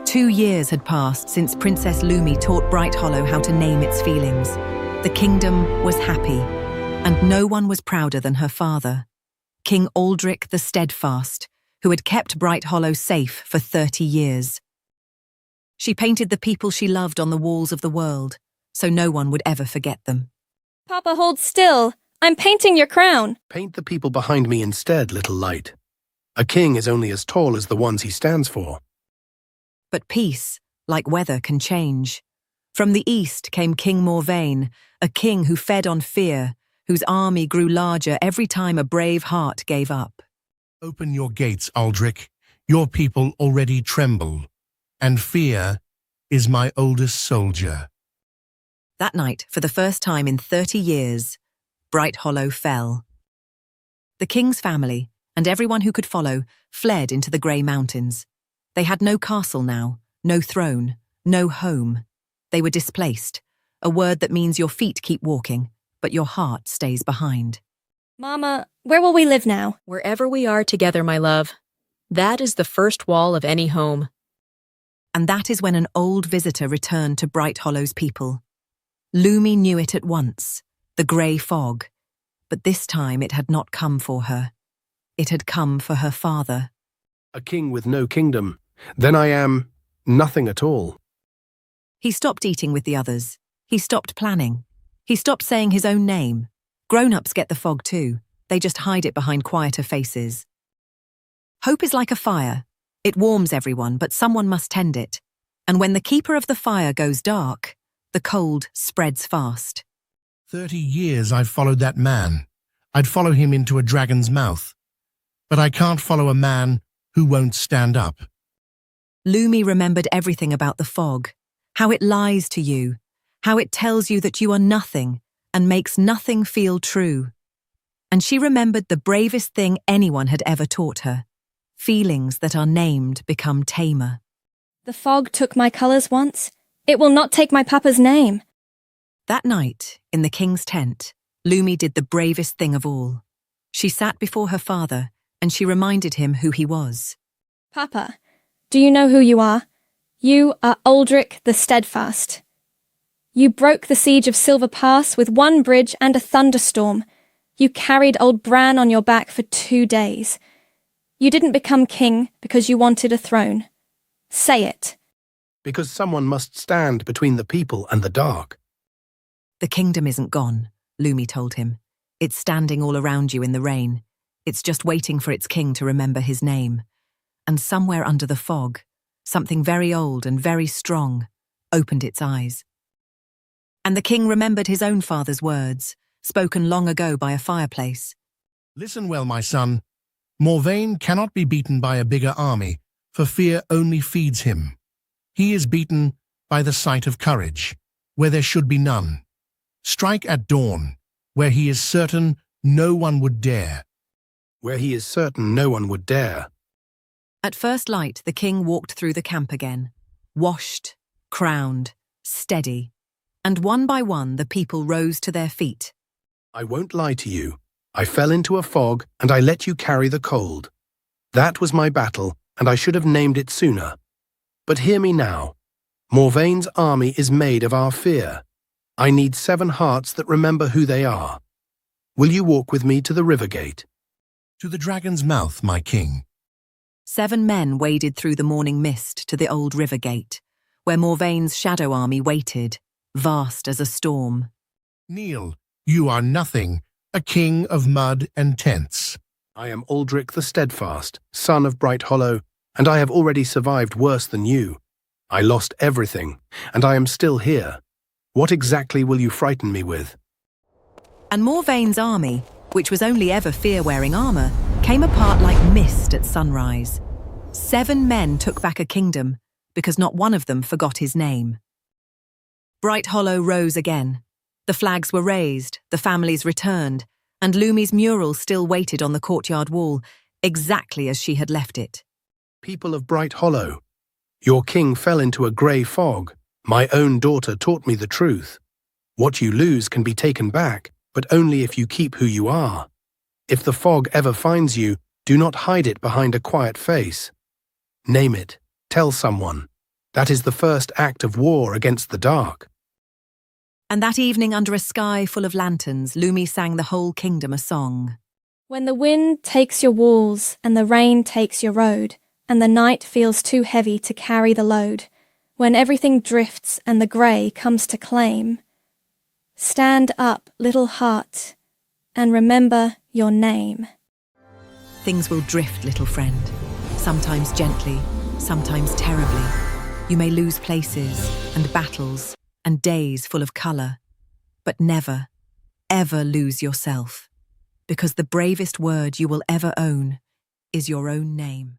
2 years had passed since Princess Lumi taught Bright Hollow how to name its feelings. The kingdom was happy, and no one was prouder than her father, King Aldrich the Steadfast, who had kept Bright Hollow safe for 30 years. She painted the people she loved on the walls of the world, so no one would ever forget them. Papa, hold still. I'm painting your crown. Paint the people behind me instead, little light. A king is only as tall as the ones he stands for. But peace, like weather, can change. From the east came King Morvain, a king who fed on fear, whose army grew larger every time a brave heart gave up. Open your gates, Aldrich. Your people already tremble, and fear is my oldest soldier. That night, for the first time in 30 years, Bright Hollow fell. The king's family, and everyone who could follow, fled into the Grey Mountains. They had no castle now, no throne, no home. They were displaced, a word that means your feet keep walking, but your heart stays behind. Mama, where will we live now? Wherever we are together, my love. That is the first wall of any home. And that is when an old visitor returned to Bright Hollow's people. Lumi knew it at once, the grey fog. But this time it had not come for her. It had come for her father. A king with no kingdom. Then I am nothing at all. He stopped eating with the others. He stopped planning. He stopped saying his own name. Grown-ups get the fog too. They just hide it behind quieter faces. Hope is like a fire. It warms everyone, but someone must tend it. And when the keeper of the fire goes dark, the cold spreads fast. 30 years I've followed that man. I'd follow him into a dragon's mouth. But I can't follow a man who won't stand up. Lumi remembered everything about the fog, how it lies to you, how it tells you that you are nothing and makes nothing feel true. And she remembered the bravest thing anyone had ever taught her. Feelings that are named become tamer. The fog took my colours once. It will not take my papa's name. That night, in the king's tent, Lumi did the bravest thing of all. She sat before her father, and she reminded him who he was. Papa, do you know who you are? You are Aldrich the Steadfast. You broke the siege of Silver Pass with one bridge and a thunderstorm. You carried old Bran on your back for 2 days. You didn't become king because you wanted a throne. Say it. Because someone must stand between the people and the dark. The kingdom isn't gone, Lumi told him. It's standing all around you in the rain. It's just waiting for its king to remember his name. And somewhere under the fog, something very old and very strong opened its eyes. And the king remembered his own father's words, spoken long ago by a fireplace. Listen well, my son. Morvain cannot be beaten by a bigger army, for fear only feeds him. He is beaten by the sight of courage, where there should be none. Strike at dawn, where he is certain no one would dare. Where he is certain no one would dare. At first light, the king walked through the camp again, washed, crowned, steady. And one by one, the people rose to their feet. I won't lie to you. I fell into a fog, and I let you carry the cold. That was my battle, and I should have named it sooner. But hear me now. Morvain's army is made of our fear. I need 7 hearts that remember who they are. Will you walk with me to the river gate? To the dragon's mouth, my king. 7 men waded through the morning mist to the old river gate, where Morvain's shadow army waited, vast as a storm. Kneel, you are nothing, a king of mud and tents. I am Aldrich the Steadfast, son of Bright Hollow, and I have already survived worse than you. I lost everything, and I am still here. What exactly will you frighten me with? And Morvain's army, which was only ever fear-wearing armour, came apart like mist at sunrise. 7 men took back a kingdom, because not one of them forgot his name. Bright Hollow rose again. The flags were raised, the families returned, and Lumi's mural still waited on the courtyard wall, exactly as she had left it. People of Bright Hollow, your king fell into a grey fog. My own daughter taught me the truth. What you lose can be taken back, but only if you keep who you are. If the fog ever finds you, do not hide it behind a quiet face. Name it. Tell someone. That is the first act of war against the dark. And that evening, under a sky full of lanterns, Lumi sang the whole kingdom a song. When the wind takes your walls and the rain takes your road, and the night feels too heavy to carry the load, when everything drifts and the grey comes to claim, stand up, little heart, and remember your name. Things will drift, little friend, sometimes gently, sometimes terribly. You may lose places and battles and days full of colour, but never, ever lose yourself, because the bravest word you will ever own is your own name.